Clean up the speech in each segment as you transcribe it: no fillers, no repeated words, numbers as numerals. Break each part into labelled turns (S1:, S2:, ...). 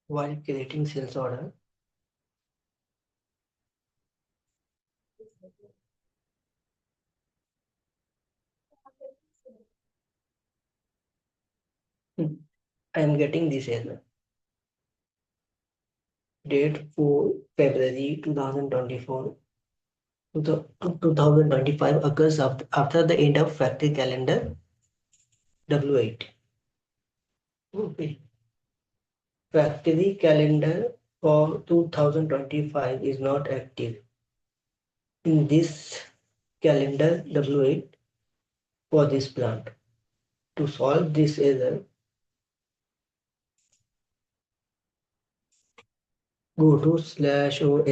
S1: while creating sales order. I am getting this error. Date 4 February 2024 to the 2025 occurs after the end of factory calendar W8. Okay. Factory calendar for 2025 is not active in this calendar W8 for this plant. To solve this error, go to /OSCAL,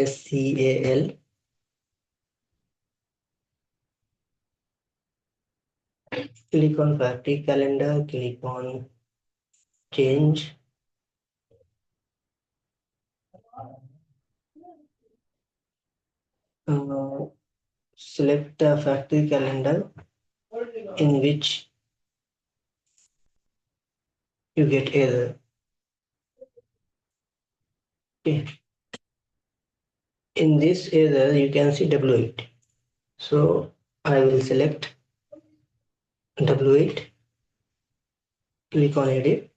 S1: click on factory calendar, click on change, select the factory calendar in which you get error. Okay. In this error, you can see W8. So I will select W8, click on edit.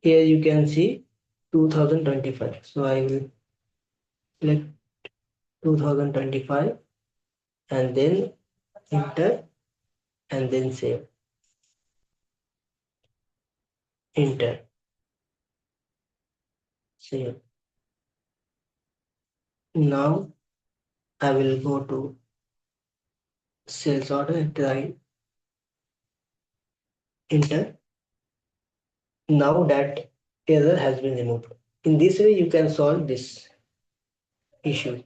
S1: Here you can see 2025. So I will select 2025 and then enter and then save. Enter, save. Now I will go to sales order, try, enter. Now that error has been removed. In this way, you can solve this issue.